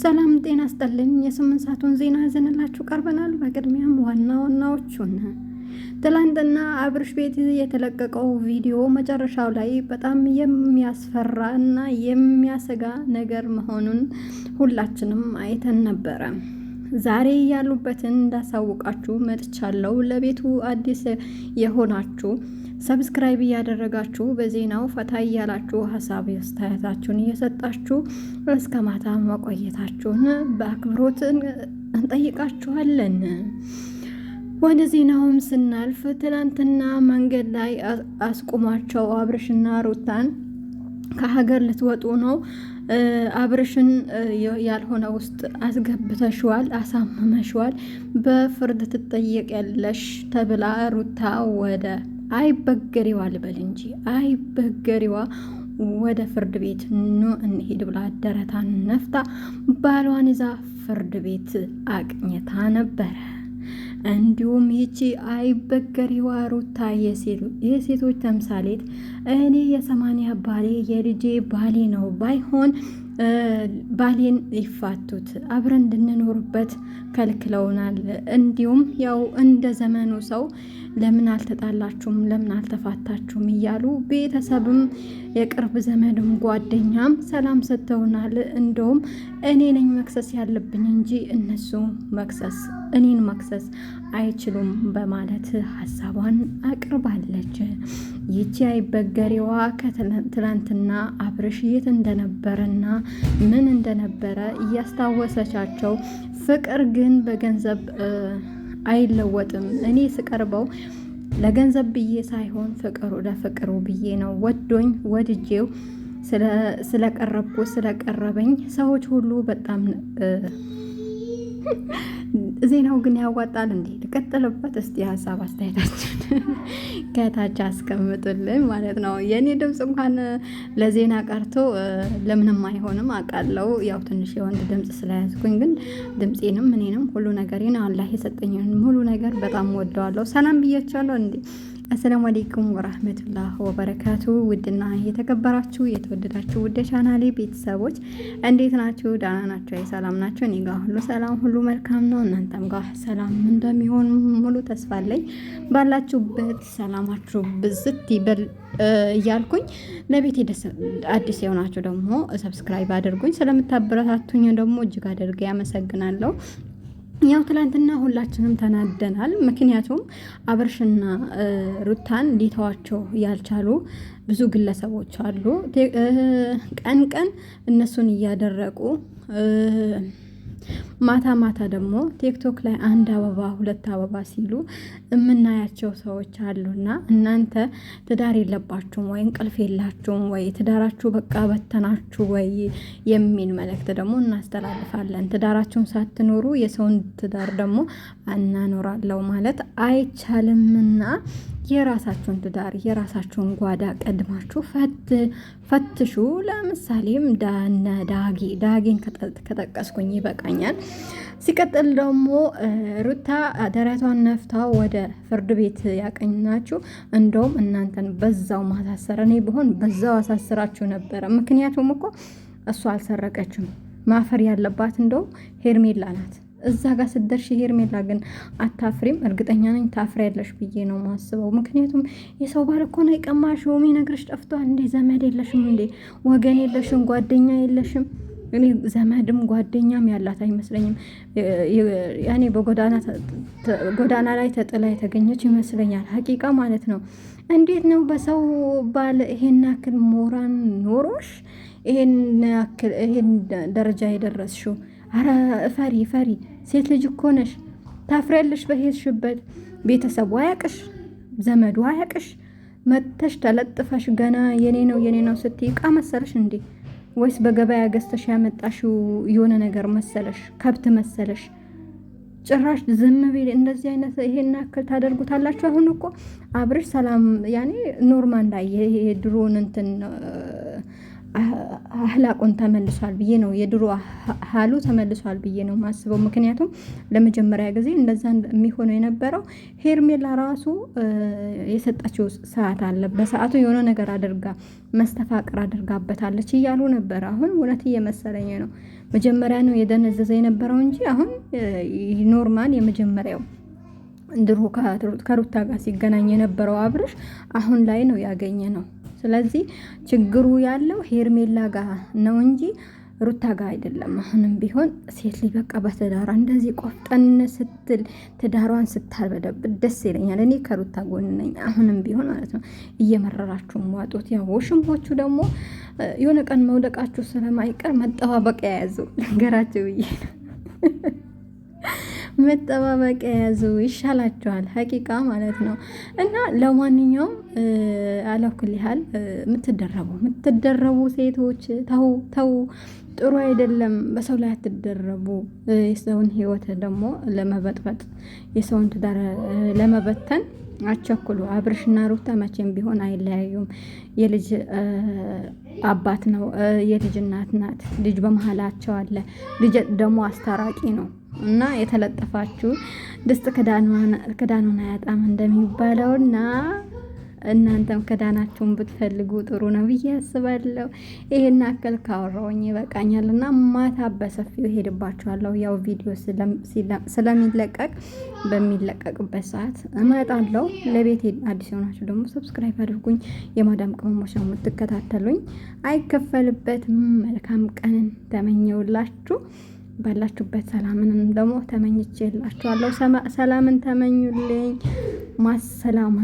ሰላም ጤና ይስጥልኝ። የስምንት ሰዓቱን ዜና ይዘንላችሁ ቀርበናል። በቅድሚያም ዋና ዋናዎቹን ትላንትና አብርሽ ቤት የተለቀቀው ቪዲዮ መጨረሻው ላይ በጣም የሚያስፈራ እና የሚያሰጋ ነገር መሆኑን ሁላችንም አይተን ነበረ። ዛሬ ያሉበትን እንዳሳውቃችሁ መጥቻለሁ። ለቤቱ አዲስ የሆናችሁ ሰብስክራይብ እያደረጋችሁ በዜናው ፈታ እያላችሁ ሀሳብ አስተያየታችሁን እየሰጣችሁ እስከ ማታ መቆየታችሁን በአክብሮት እንጠይቃችኋለን። ወደ ዜናውም ስናልፍ ትናንትና መንገድ ላይ አስቁሟቸው አብርሽና ሩታን ከሀገር ልትወጡ ነው፣ አብርሽን ያልሆነ ውስጥ አስገብተሽዋል፣ አሳመመሽዋል፣ በፍርድ ትጠየቂያለሽ ተብላ ሩታ ወደ አይበገሬዋ ልበል እንጂ አይበገሬዋ ወደ ፍርድ ቤት ኑ እንሂድ ብላ ደረታን ነፍታ ባሏን ይዛ ፍርድ ቤት አቅኝታ ነበረ። እንዲሁም ይቺ አይበገሬዋ ሩታ የሴቶች ተምሳሌት እኔ የ80 ባሌ የልጄ ባሌ ነው፣ ባይሆን ባሌን ይፋቱት፣ አብረን እንድንኖርበት ከልክለውናል። እንዲሁም ያው እንደ ዘመኑ ሰው ለምን አልተጣላችሁም፣ ለምን አልተፋታችሁም እያሉ ቤተሰብም የቅርብ ዘመድም ጓደኛም ሰላም ሰጥተውናል። እንደውም እኔ ነኝ መክሰስ ያለብኝ እንጂ እነሱ እኔን መክሰስ አይችሉም በማለት ሀሳቧን አቅርባለች። ይቺ አይበገሬዋ ከትላንትና አብርሽ የት እንደነበረና ምን እንደነበረ እያስታወሰቻቸው፣ ፍቅር ግን በገንዘብ አይለወጥም። እኔ ስቀርበው ለገንዘብ ብዬ ሳይሆን ፍቅሩ ለፍቅሩ ብዬ ነው። ወዶኝ ወድጄው ስለቀረበኝ ሰዎች ሁሉ በጣም ዜናው ግን ያዋጣል እንዴ? ልቀጥልበት? እስቲ ሀሳብ አስተያየታችን ከታች አስቀምጡልን ማለት ነው። የእኔ ድምፅ እንኳን ለዜና ቀርቶ ለምንም አይሆንም አውቃለሁ። ያው ትንሽ የወንድ ድምፅ ስለያዝኩኝ፣ ግን ድምፄንም እኔንም ሁሉ ነገሬን አላህ የሰጠኝን ሙሉ ነገር በጣም ወደዋለሁ። ሰላም ብያቸዋለሁ እንዴ። አሰላሙ አለይኩም ወራህመቱላህ ወበረካቱ። ውድና የተከበራችሁ የተወደዳችሁ ውድ ቻናሌ ቤተሰቦች እንዴት ናችሁ? ደህና ናችሁ? ሰላም ናችሁ? እኔ ጋር ሁሉ ሰላም፣ ሁሉ መልካም ነው። እናንተም ጋር ሰላም እንደሚሆን ሙሉ ተስፋ አለኝ። ባላችሁበት ሰላማችሁ ብዝት ይበል እያልኩኝ ለቤት አዲስ የሆናችሁ ደግሞ ሰብስክራይብ አድርጉኝ። ስለምታበረታቱኝ ደግሞ እጅግ አድርጌ ያመሰግናለሁ። ያው ትላንትና ሁላችንም ተናደናል። ምክንያቱም አብርሽና ሩታን ሊተዋቸው ያልቻሉ ብዙ ግለሰቦች አሉ። ቀን ቀን እነሱን እያደረቁ ማታ ማታ ደግሞ ቲክቶክ ላይ አንድ አበባ ሁለት አበባ ሲሉ የምናያቸው ሰዎች አሉና እናንተ ትዳር የለባችሁም ወይ? እንቅልፍ የላችሁም ወይ? ትዳራችሁ በቃ በተናችሁ ወይ የሚል መልእክት ደግሞ እናስተላልፋለን። ትዳራችሁን ሳትኖሩ የሰውን ትዳር ደግሞ አናኖራለሁ ማለት አይቻልምና የራሳችሁን ትዳር የራሳችሁን ጓዳ ቀድማችሁ ፈትሹ። ለምሳሌም ዳጊን ከጠቀስኩኝ ይበቃኛል። ሲቀጥል ደግሞ ሩታ ደረቷን ነፍታ ወደ ፍርድ ቤት ያቀኝናችሁ። እንደውም እናንተን በዛው ማሳሰር፣ እኔ ብሆን በዛው አሳስራችሁ ነበረ። ምክንያቱም እኮ እሷ አልሰረቀችም። ማፈር ያለባት እንደውም ሄርሜላ ናት። እዛ ጋር ስደርሽ ሄርሜላ ግን አታፍሪም? እርግጠኛ ነኝ ታፍሪያለሽ ብዬ ነው ማስበው። ምክንያቱም የሰው ባል እኮ ነው የቀማሽው። የሚነግርሽ ጠፍቷል እንዴ? ዘመድ የለሽም እንዴ? ወገን የለሽም? ጓደኛ የለሽም? እኔ ዘመድም ጓደኛም ያላት አይመስለኝም። ያኔ በጎዳና ላይ ተጥላ የተገኘች ይመስለኛል። ሀቂቃ ማለት ነው። እንዴት ነው በሰው ባል ይሄን ያክል ሞራን ኖሮሽ ይሄን ደረጃ የደረስሽው? አረ ፈሪ ሴት ልጅ እኮ ነሽ። ታፍሪያለሽ በሄድሽበት። ቤተሰቡ አያቅሽ፣ ዘመዱ አያቅሽ። መተሽ ተለጥፈሽ ገና የኔ ነው ስትይ ዕቃ መሰለሽ እንዴ? ወይስ በገበያ ገዝተሽ ያመጣሽው የሆነ ነገር መሰለሽ? ከብት መሰለሽ? ጭራሽ ዝም ቢል እንደዚህ አይነት ይሄን ያክል ታደርጉታላችሁ። አሁን እኮ አብርሽ ሰላም ያኔ ኖርማል ላይ የድሮን እንትን አህላቁን ተመልሷል ብዬ ነው የድሮ ሀሉ ተመልሷል ብዬ ነው ማስበው። ምክንያቱም ለመጀመሪያ ጊዜ እንደዛ የሚሆነው የነበረው ሄርሜላ ራሱ የሰጣችው ሰዓት አለ። በሰዓቱ የሆነ ነገር አድርጋ መስተፋቅር አድርጋበታለች እያሉ ነበር። አሁን እውነት እየመሰለኝ ነው። መጀመሪያ ነው የደነዘዘ የነበረው እንጂ አሁን ኖርማል የመጀመሪያው ድሮ ከሩታ ጋር ሲገናኝ የነበረው አብርሽ አሁን ላይ ነው ያገኘ ነው። ስለዚህ ችግሩ ያለው ሄርሜላ ጋር ነው እንጂ ሩታ ጋር አይደለም። አሁንም ቢሆን ሴት ልጅ በቃ በትዳሯ እንደዚህ ቆፍጠንነት ስትል ትዳሯን ስታልበደብት ደስ ይለኛል። እኔ ከሩታ ጎን ነኝ። አሁንም ቢሆን ማለት ነው እየመረራችሁ ዋጡት። ያው ውሽሞቹ ደግሞ የሆነ ቀን መውደቃችሁ ስለማይቀር መጠባበቂያ ያዙ ነገራቸው ብዬ ነው። መጠባበቂያ ያዙ ይሻላችኋል፣ ሀቂቃ ማለት ነው። እና ለማንኛውም አላኩል ያህል የምትደረቡ ሴቶች ተው፣ ጥሩ አይደለም። በሰው ላይ አትደረቡ። የሰውን ህይወት ደግሞ ለመበጥበጥ የሰውን ትዳር ለመበተን አቸኩሉ። አብርሽና ሩታ መቼም ቢሆን አይለያዩም። የልጅ አባት ነው፣ የልጅ እናት ናት። ልጅ በመሀላቸው አለ። ልጅ ደግሞ አስታራቂ ነው። እና የተለጠፋችሁ ድስት ክዳኑን አያጣም እንደሚባለውና እናንተም ክዳናችሁን ብትፈልጉ ጥሩ ነው ብዬ አስባለሁ። ይሄን አከል ካወራውኝ ይበቃኛል እና ማታ በሰፊው ሄድባችኋለሁ። ያው ቪዲዮ ስለሚለቀቅ በሚለቀቅበት ሰዓት እመጣለሁ። ለቤቴ አዲስ የሆናችሁ ደግሞ ሰብስክራይብ አድርጉኝ። የማዳም ቅመሞች ነው የምትከታተሉኝ። አይከፈልበትም። መልካም ቀንን ተመኘውላችሁ። ባላችሁበት ሰላምንም ደግሞ ተመኝቼላችኋለሁ። ሰላምን ተመኙልኝ። ማሰላማ